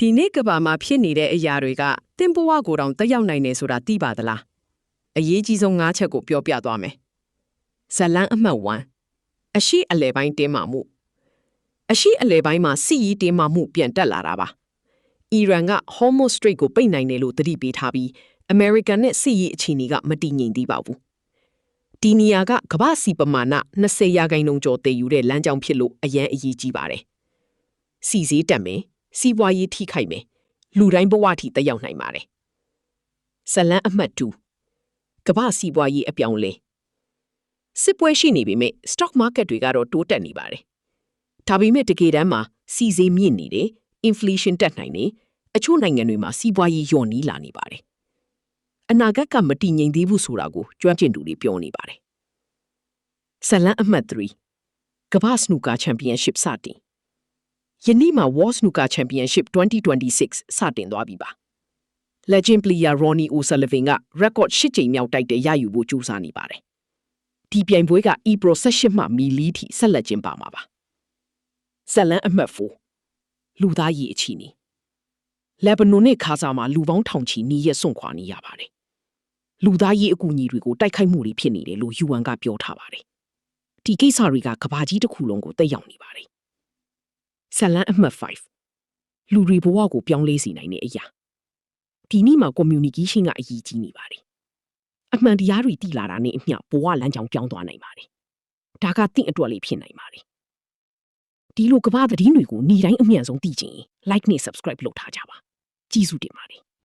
ဒီနေ့ကဘာမှာဖြစ်နေတဲ့အရာတွေကတင်ဘဝကိုတောင်တက်ရောက်နိုင်နေဆိုတာသိပါသလားအရေးကြီးဆုံး၅ချက်ကိုပြောပြသွားမယ်ဇလန်းအမှတ်1အရှိအလဲပိုင်းတင်းမာမှုအရှိအလဲပိုင်းမှာစစ်ရေးတင်းမာမှုပြန်တက်လာတာပါအီရန်က Hormuz Strait ကိုပိတ်နိုင်တယ်လို့သတိပေးထားပြီး American နဲ့စစ်ရေးအခြေအနေကမတည်ငြိမ်သေးပါဘူးဒီနေရာကကမ္ဘာစီပမာဏ20%ကျော်တည်ယူတဲ့လမ်းကြောင်းဖြစ်လို့အရန်အရေးကြီးပါတယ်စီစည်းတက်မယ်စီးပွားရေးထိခိုက်မယ်လူတိုင်းဘဝထိတက်ရောက်နိုင်ပါတယ်ဇလန်းအမှတ်2ကမ္ဘာစီးပွားရေးအပြောင်းလဲစစ်ပွဲရှိနေပေမဲ့ stock market တွေကတော့တိုးတက်နေပါတယ်ဒါပေမဲ့တကယ်တမ်းမှာစီးစည်းမြင့်နေတယ် inflation တက်နိုင်တယ်အချို့နိုင်ငံတွေမှာစီးပွားရေးလျော့နီးလာနေပါတယ်အနာဂတ်ကမတည်ငြိမ်သေးဘူးဆိုတာကိုကျွမ်းကျင်သူတွေပြောနေပါတယ်ဇလန်းအမှတ်3ကမ္ဘာစနူကာချန်ပီယံရှစ်စတင်ယနေ့မှာ World Snooker Championship 2026စတင်သွားပြီပါ Legend player Ronnie O'Sullivan က record 8ကြိမ်မြောက်တိုက်တဲ့ရယူဖို့ကြိုးစားနေပါတယ်ဒီပြိုင်ပွဲက April 18မှမီလီထိဆက်လက်ကျင်းပမှာပါဇလန်းအမှတ်4လူသားရေးအခြေအနေလက်ဘနွန်နဲ့ခါဇာမှာလူပေါင်းထောင်ချီနေရစွန့်ခွာနေရပါတယ်လူသားရေးအကူအညီတွေကိုတိုက်ခိုက်မှုတွေဖြစ်နေတယ်လို့ UN ကပြောထားပါတယ်ဒီကိစ္စတွေကကမ္ဘာကြီးတစ်ခုလုံးကိုတက်ရောက်နေပါတယ်ဇလန်းအမှတ်5လူတွေဘဝကိုပြောင်းလဲစေနိုင်တဲ့အရာဒီနေ့မှာ communication ကအရေးကြီးနေပါတယ်အမှန်တရားတွေသိလာတာနဲ့အမျှဘဝလမ်းကြောင်းပြောင်းသွားနိုင်ပါတယ်ဒါကတင့်အတွက်လေးဖြစ်နိုင်ပါတယ်ဒီလိုကမ္ဘာသတင်းတွေကိုနေ့တိုင်းအမြန်ဆုံးသိချင်ရင် like နဲ့ subscribe လုပ်ထားကြပါကျေးဇူးတင်ပါတယ်